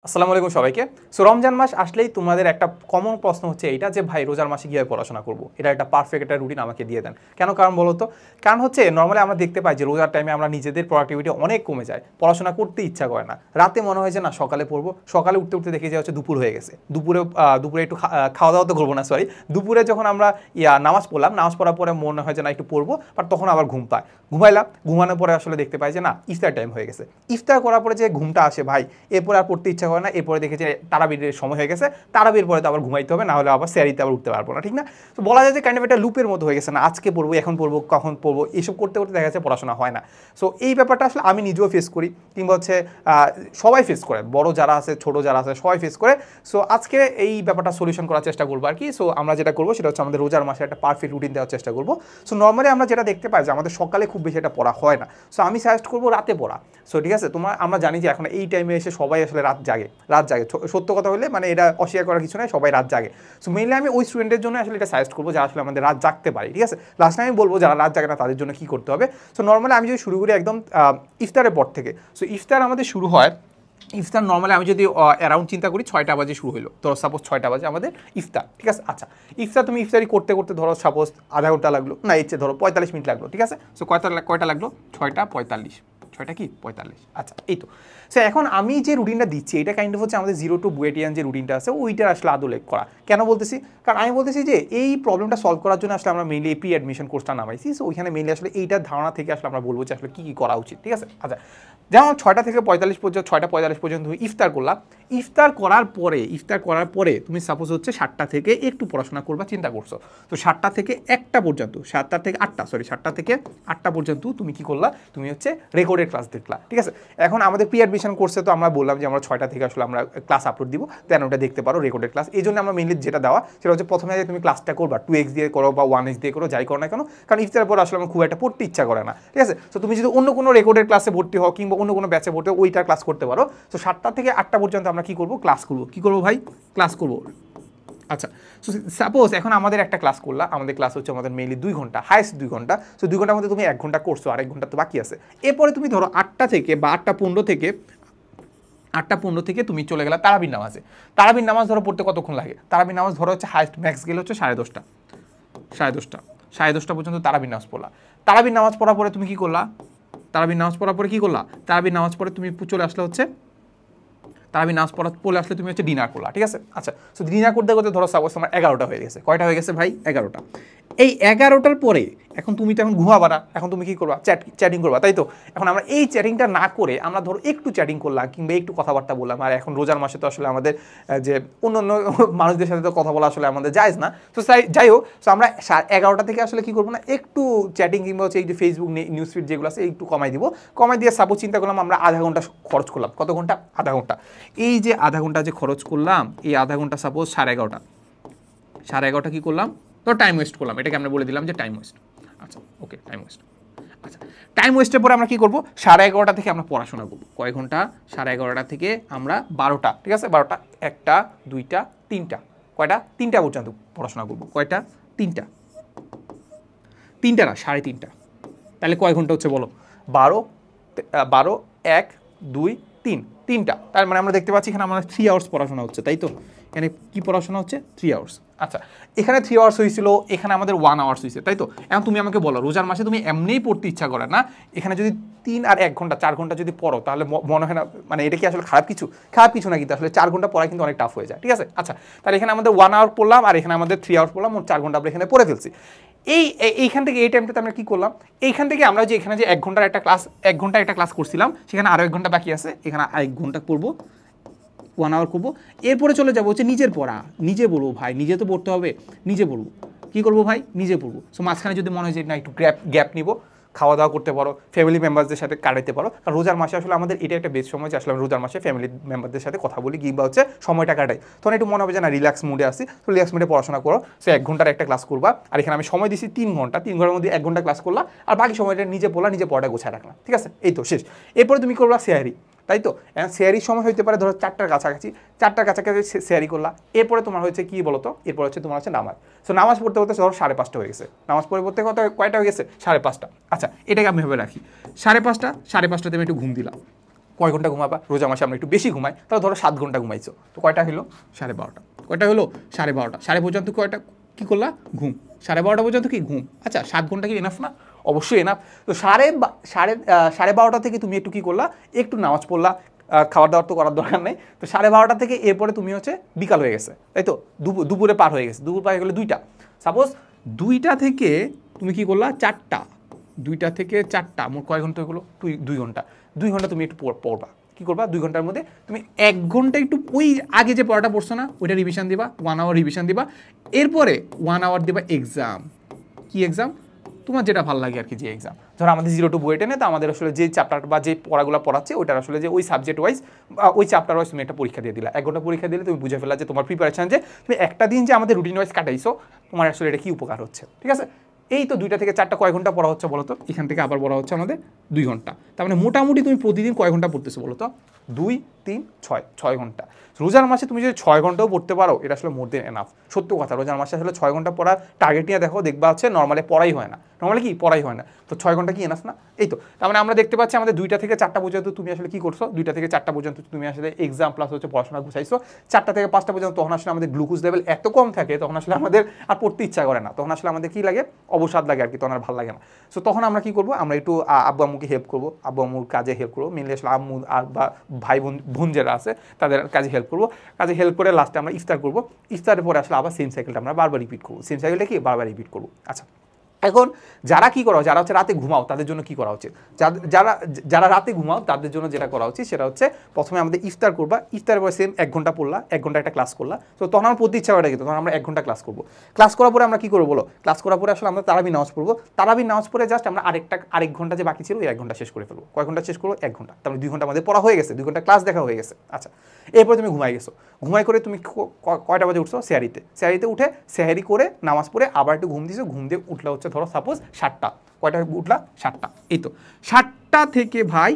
আসসালামু আলাইকুম সবাইকে। সো রমজান মাস আসলেই তোমাদের একটা কমন প্রশ্ন হচ্ছে এইটা যে ভাই রোজার মাসে কীভাবে পড়াশোনা করবো, এটা একটা পারফেক্ট একটা রুটিন আমাকে দিয়ে দেন। কেন কারণ বলো তো? কারণ হচ্ছে নর্মালি আমরা দেখতে পাই যে রোজার টাইমে আমরা নিজেদের প্রোডাক্টিভিটি অনেক কমে যায়, পড়াশোনা করতে ইচ্ছা করে না, রাতে মনে হয় যে না সকালে পড়বো, সকালে উঠতে উঠতে দেখে যে হচ্ছে দুপুর হয়ে গেছে, দুপুরে একটু খাওয়া দাওয়া তো করবো না, সরি দুপুরে যখন আমরা নামাজ পড়লাম, নামাজ পড়ার পরে মনে হয় যে না একটু পড়বো, বাট তখন আবার ঘুম পায়, ঘুমাইলাম, ঘুমানোর পরে আসলে দেখতে পাই যে না ইফতার টাইম হয়ে গেছে, ইফতার করার পরে যে ঘুমটা আসে ভাই, এরপরে আর পড়তে ইচ্ছা করে না, এরপরে দেখে যে তারাবির সময় হয়ে গেছে, তারাবির পরে তো আবার ঘুমাইতে হবে, না হলে আবার স্যারিতে আবার উঠতে পারবো না, ঠিক না? তো বলা যায় যে কাইন্ড অফ একটা লুপের মতো হয়ে গেছে, না আজকে পড়বো, এখন পড়বো, কখন পড়বো, এইসব করতে করতে দেখা যাচ্ছে পড়াশোনা হয় না। সো এই ব্যাপারটা আসলে আমি নিজেও ফেস করি, কিংবা হচ্ছে সবাই ফেস করে, বড় যারা আছে ছোট যারা আছে সবাই ফেস করে। সো আজকে এই ব্যাপারটা সলিউশন করার চেষ্টা করবো আর কি। সো আমরা যেটা করবো সেটা হচ্ছে আমাদের রোজার মাসে একটা পারফেক্ট রুটিন দেওয়ার চেষ্টা করবো। সো নর্মালি আমরা যেটা দেখতে পাই যে আমাদের সকালে খুব বেশি একটা পড়া হয় না, সো আমি সাজেস্ট করবো রাতে পড়া। সো ঠিক আছে, আমরা জানি যে এখন এই টাইমে এসে সবাই আসলে রাত জাগে, সত্য কথা হলে মানে এটা অস্বীকার করার কিছু নয়, সবাই রাত জাগে। সো মেইনলি আমি ওই স্টুডেন্টের জন্য আসলে এটা সাজেস্ট করবো যারা আসলে আমাদের রাত জাগতে পারে, ঠিক আছে? লাস্ট টাইম আমি বলবো যারা রাত জাগে না তাদের জন্য কী করতে হবে। সো নর্মালি আমি যদি শুরু করি একদম ইফতারের পর থেকে। সো ইফতার আমাদের শুরু হয়, ইফতার নর্মালি আমি যদি অ্যারাউন্ড চিন্তা করি 6টা বাজে শুরু হলো, ধরো সাপোজ 6টা বাজে আমাদের ইফতার, ঠিক আছে? আচ্ছা, ইফতার তুমি ইফতারি করতে করতে ধরো সাপোজ আধা ঘন্টা লাগলো, না ইচ্ছে ধরো 45 মিনিট লাগলো, ঠিক আছে? সো কয়টা লাগলো? 6:45, 6টা কি 45, আচ্ছা এই তো। সো এখন আমি যে রুটিনটা দিচ্ছি এটা কাইন্ড অফ হচ্ছে আমাদের 0 to বুয়েটিয়ান যে রুটিনটা আছে ওইটার আসলে আদলেখ করা। কেন বলতেছি? কারণ আমি বলতেছি যে এই প্রবলেমটা সলভ করার জন্য আসলে আমরা মেইনলি প্রি অ্যাডমিশন কোর্সটা নামাইছি। সো ওইখানে মেইনলি আসলে এইটার ধারণা থেকে আসলে আমরা বলবো যে আসলে কী কী করা উচিত, ঠিক আছে? আচ্ছা, যেমন 6টা থেকে 45 পর্যন্ত, 6:45 পর্যন্ত তুমি ইফতার করলা, ইফতার করার পরে তুমি সাপোজ হচ্ছে 7টা থেকে একটু পড়াশোনা করবা চিন্তা করছো। তো 7টা থেকে 1টা পর্যন্ত, 7টা থেকে 8টা পর্যন্ত তুমি কি করলা? তুমি হচ্ছে রেকর্ডেড ক্লাস দেখলা, ঠিক আছে? এখন আমাদের প্রি অ্যাডমিশন কোর্সে তো আমরা বললাম যে আমরা 6টা থেকে আসলে আমরা ক্লাস আপলোড দিব, দেন ওটা দেখতে পারো রেকর্ডেড ক্লাস। এই জন্য আমরা মেইনলি যেটা দেওয়া সেটা হচ্ছে প্রথমে যে তুমি ক্লাসটা করবা 2x দিয়ে করো বা 1x দিয়ে করো, যাই করো না কেন, কারণ ইফতারের পর আসলে আমার খুব একটা পড়তে ইচ্ছা করে না, ঠিক আছে? তো তুমি যদি অন্য কোনো রেকর্ডেড ক্লাসে ভর্তি হও কিংবা অন্য কোনো ব্যাচে ভর্তি হও ওইটা ক্লাস করতে পারো। তো 7টা থেকে 8টা পর্যন্ত আমরা কি করবো? ক্লাস করবো। কি করবো ভাই? ক্লাস করবো। আচ্ছা, সো সাপোজ এখন আমাদের একটা ক্লাস করলা, আমাদের ক্লাস হচ্ছে আমাদের মেইনলি 2 ঘন্টা, হাইস্ট 2 ঘন্টা। সো 2 ঘন্টার মধ্যে তুমি 1 ঘন্টা করছো, আর 1 ঘন্টা তো বাকি আছে। এরপরে তুমি ধরো 8টা থেকে বা 8টা 15 থেকে তুমি চলে গেলা তারাবির নামাজে। তারাবির নামাজ ধরো পড়তে কতক্ষণ লাগে? তারাবির নামাজ ধরো হচ্ছে হাইস্ট ম্যাক্স গেলে হচ্ছে 10:30, 10:30 পর্যন্ত তারাবির নামাজ পড়লা। তারাবির নামাজ পড়ার পরে তুমি কি করলা? তারাবির নামাজ পড়ে তুমি চলে আসলে হচ্ছে তারাবির নামাজ পড়ে আসলে তুমি হচ্ছে ডিনার করলা, ঠিক আছে? আচ্ছা, সো ডিনার করতে করতে ধরো সাপোজ তোমার 11টা হয়ে গেছে। কয়টা হয়ে গেছে ভাই? 11টা। এই 11টার পরে এখন তুমি তো এখন ঘুমাবা না, এখন তুমি কি করবা? চ্যাটিং করবা, তাই তো? এখন আমরা এই চ্যাটিংটা না করে আমরা ধরো একটু চ্যাটিং করলাম কিংবা একটু কথাবার্তা বললাম, আর এখন রোজার মাসে তো আসলে আমাদের যে অন্য মানুষদের সাথে তো কথা বলা আসলে আমাদের জায়েজ না। তো যাই হোক, সো আমরা 11টা থেকে আসলে কি করবো না, একটু চ্যাটিং কিংবা হচ্ছে এই যে ফেসবুক নিউজ ফিড যেগুলো আছে একটু কমাই দিব। কমাই দিয়ে সাপোজ চিন্তা করলাম আমরা আধা ঘন্টা খরচ করলাম। কত ঘন্টা? আধা ঘন্টা। এই যে আধা ঘন্টা যে খরচ করলাম, এই আধা ঘন্টা সাপোজ 11:30 কি করলাম? তো টাইম ওয়েস্ট করলাম, এটাকে আমরা বলে দিলাম যে টাইম ওয়েস্ট। আচ্ছা ওকে, টাইম ওয়েস্ট। আচ্ছা, টাইম ওয়েস্টের পরে আমরা কি করবো? 11:30 থেকে আমরা পড়াশোনা করবো। কয় ঘন্টা? 11:30 থেকে আমরা 12টা, ঠিক আছে? 12টা, 1টা 2টা 3টা, কয়টা? 3টা পর্যন্ত পড়াশোনা করবো। কয়টা? 3টা। 3টা না, 3:30। তাহলে কয় ঘন্টা হচ্ছে বলো? 12, 1, 2, 3, 3টা। তার মানে আমরা দেখতে পাচ্ছি এখানে আমাদের 3 আওয়ার্স পড়াশোনা হচ্ছে, তাই তো? এখানে কি পড়াশোনা হচ্ছে? 3 আওয়ার্স। আচ্ছা, এখানে 3 আওয়ার্স হয়েছিল, এখানে আমাদের 1 আওয়ার্স হয়েছে, তাই তো? এখন তুমি আমাকে বলো, রোজার মাসে তুমি এমনিই পড়তে ইচ্ছা করে না, এখানে যদি 3 আর 1 ঘন্টা 4 ঘন্টা যদি পড়ো তাহলে মনে হয় না মানে এটা কি আসলে খারাপ কিছু? খারাপ কিছু না, কিন্তু আসলে 4 ঘন্টা পড়া কিন্তু অনেক টাফ হয়ে যায়, ঠিক আছে? আচ্ছা, তাহলে এখানে আমাদের 1 আওয়ার পড়লাম আর এখানে আমাদের 3 আওয়ার্স পড়লাম, মোট 4 ঘন্টা আমরা এখানে পড়ে ফেলছি। এইখান থেকে এই টাইমটাতে আমরা কি করলাম? এইখান থেকে আমরা যে এখানে যে 1 ঘন্টার একটা ক্লাস করছিলাম, সেখানে আরও 1 ঘন্টা বাকি আছে, এখানে 1 ঘন্টা করবো, 1 আওয়ার করবো। এরপরে চলে যাবো হচ্ছে নিজের পড়া। নিজে পড়বো ভাই, নিজে তো পড়তে হবে, নিজে পড়বো। কী করবো ভাই? নিজে পড়বো। সো মাঝখানে যদি মনে হয় যে না একটু গ্যাপ নিবো, খাওয়া দাওয়া করতে পারো, ফ্যামিলি মেম্বারদের সাথে কাটাতে পারো। কারণ রোজার মাসে আসলে আমাদের এটা একটা বেস্ট সময় যে আসলে রোজার মাসে ফ্যামিলি মেম্বারদের সাথে কথা বলি কিংবা হচ্ছে সময়টা কাটাই। তখন একটু মনে হবে যে না রিল্যাক্স মুডে আসি, তো রিল্যাক্স মুডে পড়াশোনা করো। সো 1 ঘন্টার একটা ক্লাস করবা, আর এখানে আমি সময় দিচ্ছি 3 ঘন্টা। 3 ঘন্টার মধ্যে 1 ঘন্টা ক্লাস করলা, আর বাকি সময়টা নিজে পড়লা, নিজে পড়াটা গোছায় রাখলাম, ঠিক আছে? এই তো শেষ। এরপরে তুমি করবা সেহারি, তাই তো? সেহারির সময় হইতে পারে ধরো 4টার কাছাকাছি, 4টার কাছাকাছি সেহারি করলা। এরপরে তোমার হচ্ছে কি বলো তো? এরপর হচ্ছে তোমার হচ্ছে নামাজ। সো নামাজ পড়তে পড়তে ধরো 5:30 হয়ে গেছে, নামাজ পড়তে কয়টা হয়ে গেছে? 5:30। আচ্ছা, এটাকে আমি ভেবে রাখি 5:30। 5:30টাতে আমি একটু ঘুম দিলাম। কয় ঘন্টা ঘুমাবা? রোজা মাসে আমরা একটু বেশি ঘুমাই, তাহলে ধরো 7 ঘন্টা ঘুমাইছো, তো কয়টা হলো? 12:30। কয়টা হলো? 12:30। সাড়ে পর্যন্ত কয়টা কী করলা? ঘুম। 12:30 পর্যন্ত কি ঘুম? আচ্ছা 7 ঘন্টা কি এনাফ না? অবশ্যই এনাফ। তো সাড়ে 12টা থেকে তুমি একটু কী করলা? একটু নামাজ পড়লা, খাবার দাবার তো করার দরকার নেই। তো 12:30 থেকে এরপরে তুমি হচ্ছে বিকাল হয়ে গেছে, তাই তো? দুপুরে পার হয়ে গেছে, দুপুর পার হয়ে গেলে 2টা। সাপোজ 2টা থেকে তুমি কী করলা? 4টা। 2টা থেকে 4টা মোট কয় ঘন্টা হলো? 2 ঘন্টা। 2 ঘন্টা তুমি একটু পড়বা। কী করবা? 2 ঘন্টার মধ্যে তুমি 1 ঘন্টা একটু ওই আগে যে পড়াটা পড়ছো না ওইটা রিভিশন দিবা, 1 আওয়ার রিভিশন দিবা। এরপরে 1 আওয়ার দিবা এক্সাম। কি এক্সাম? তোমার যেটা ভালো লাগে আর কি, যে এক্সাম। ধরো আমাদের 0 to বুয়েটে নেই, তো আমাদের আসলে যে চ্যাপ্টার বা যে পড়াগুলো পড়াচ্ছে ওইটার আসলে যে ওই সাবজেক্ট ওয়াইজ ওই চ্যাপ্টার ওয়াইজ তুমি একটা পরীক্ষা দিয়ে দিলা। 1 ঘন্টা পরীক্ষা দিলে তুমি বুঝে ফেলা যে তোমার প্রিপারেশন, যে তুমি একটা দিন যে আমাদের রুটিন ওয়াইজ কাটাইছো, তোমার আসলে এটা কি উপকার হচ্ছে। ঠিক আছে? এই তো 2টা থেকে 4টা কয় ঘন্টা পড়া হচ্ছে বলো তো? এখান থেকে আবার পড়া হচ্ছে আমাদের 2 ঘন্টা। তার মানে মোটামুটি তুমি প্রতিদিন কয় ঘন্টা পড়তেছো বলো তো? 2, 3, 6 ঘন্টা। রোজার মাসে তুমি যদি 6 ঘন্টাও পড়তে পারো, এটা আসলে মোর দেন এনাফ। সত্য কথা, রোজার মাসে আসলে 6 ঘন্টা পড়ার টার্গেট নিয়ে দেখো, দেখবা হচ্ছে নর্মালি পড়াই হয় না। নর্মালি কি পড়াই হয় না, তো 6 ঘন্টা কি এনাফ না? এই তো। তার মানে আমরা দেখতে পাচ্ছি আমাদের 2টা থেকে 4টা পর্যন্ত তুমি আসলে কি করছো? 2টা থেকে 4টা পর্যন্ত তুমি আসলে এক্সাম প্লাস হচ্ছে পড়াশোনা গুছাইছো। 4টা থেকে 5টা পর্যন্ত তখন আসলে আমাদের গ্লুকোজ লেভেল এত কম থাকে, তখন আসলে আমাদের আর পড়তে ইচ্ছা করে না। তখন আসলে আমাদের কি লাগে? অবসাদ লাগে আর কি, তখন আর ভালো লাগে না। সো তখন আমরা কি করবো? আমরা একটু আব্বু আম্মুকে হেল্প করবো, আব্বু আম্মুর কাজে হেল্প করবো। মেনলি আসলে আম্মু আর বা ভাই বোন যারা আছে তাদের কাজে হেল্প করবো। কাজে হেল্প করে লাস্টে আমরা ইফতার করবো। ইফতারের পরে আসলে আবার সেম সাইকেলটা আমরা বারবার রিপিট করবো। সেম সাইকেলটা কি বারবার রিপিট করবো। আচ্ছা, এখন যারা কি করা, যারা হচ্ছে রাতে ঘুমাও তাদের জন্য কি করা উচিত? যারা রাতে ঘুমাও তাদের জন্য যেটা করা উচিত সেটা হচ্ছে প্রথমে আমাদের ইফতার করবা। ইফতারের পরে সেম 1 ঘন্টা পড়লা, 1 ঘন্টা একটা ক্লাস করলা। তো তখন আমার পড়তে ইচ্ছা করে কিন্তু তখন আমরা 1 ঘন্টা ক্লাস করবো। ক্লাস করার পরে আমরা কি করবো বলো? ক্লাস করার পরে আসলে আমরা তারাবি নামাজ পড়বো। তারাবি নামাজ পড়ে জাস্ট আমরা আরেক ঘন্টা যে বাকি ছিল ওই 1 ঘন্টা শেষ করে ফেলবো। কয় ঘন্টা শেষ করবো? 1 ঘন্টা। তার মানে 2 ঘন্টা আমাদের পড়া হয়ে গেছে, 2 ঘন্টা ক্লাস দেখা হয়ে গেছে। আচ্ছা, এরপরে তুমি ঘুমাই গেছো। ঘুমাই করে তুমি কয়টা বাজে উঠছো? সেহারিতে উঠে সেহারি করে নামাজ পড়ে আবার একটু ঘুম দিয়েছো। ঘুম দিয়ে উঠলা হচ্ছে ধরো সাপোজ 7টা। কয়টা উঠলা? 7টা। এই তো 7টা থেকে ভাই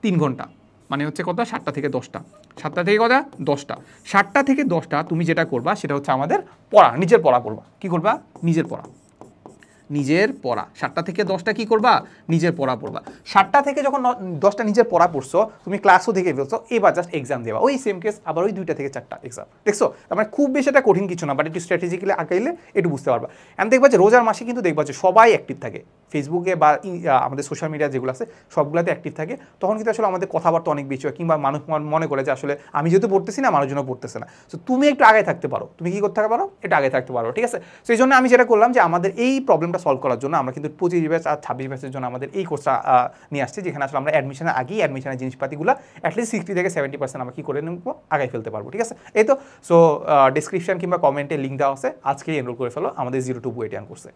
3 ঘন্টা, মানে হচ্ছে কত? 7টা থেকে 10টা। 7টা থেকে কত? 10টা। 7টা থেকে 10টা তুমি যেটা করবা সেটা হচ্ছে আমাদের পড়া, নিজের পড়া করবা। কি করবা? নিজের পড়া। 7টা থেকে 10টা কি করবা? নিজের পড়া পড়বা। 7টা থেকে যখন 10টা নিজের পড়া পড়ছো, তুমি ক্লাসও দেখে ফেলছো, এবার জাস্ট এক্সাম দেবা। ওই সেম কেস আবার ওই 2টা থেকে 4টা এক্সাম। দেখছো? তার মানে খুব বেশি এটা কঠিন কিছু না, বাট একটু স্ট্র্যাটেজিক্যালি আঁকাইলে একটু বুঝতে পারবা। এখন দেখবা যে রোজার মাসে কিন্তু দেখবা যে সবাই অ্যাক্টিভ থাকে ফেসবুকে বা আমাদের সোশ্যাল মিডিয়া যেগুলো আছে সবগুলোতে অ্যাক্টিভ থাকে। তখন কিন্তু আসলে আমাদের কথাবার্তা অনেক বেশি হয়, কিংবা মানুষ মনে করে যে আসলে আমি যেহেতু পড়তেছি না, মানুষজনও পড়তেছে না। তো তুমি একটু আগে থাকতে পারো। তুমি কি করতে পারো? একটু আগে থাকতে পারো। ঠিক আছে? তো এই জন্য আমি যেটা করলাম যে আমাদের এই প্রবলেমটা সলভ করার জন্য আমরা কিন্তু 25 ব্যাচ আর 26 ব্যাচের জন্য আমাদের এই কোর্সটা নিয়ে আসছে, যেখানে আসলে আমরা অ্যাডমিশনের আগেই অ্যাডমিশনের জিনিসপাতিগুলো অ্যাটলিস্ট 60 থেকে 70% আমরা কি করে নেবো? আগাই ফেলতে পারবো। ঠিক আছে? এই তো। সো ডিসক্রিপশন কিংবা কমেন্টে লিঙ্ক দেওয়া আছে, আজকেই এনরোল করে ফেলো আমাদের 0 to বুয়েটিয়ান কোর্সে।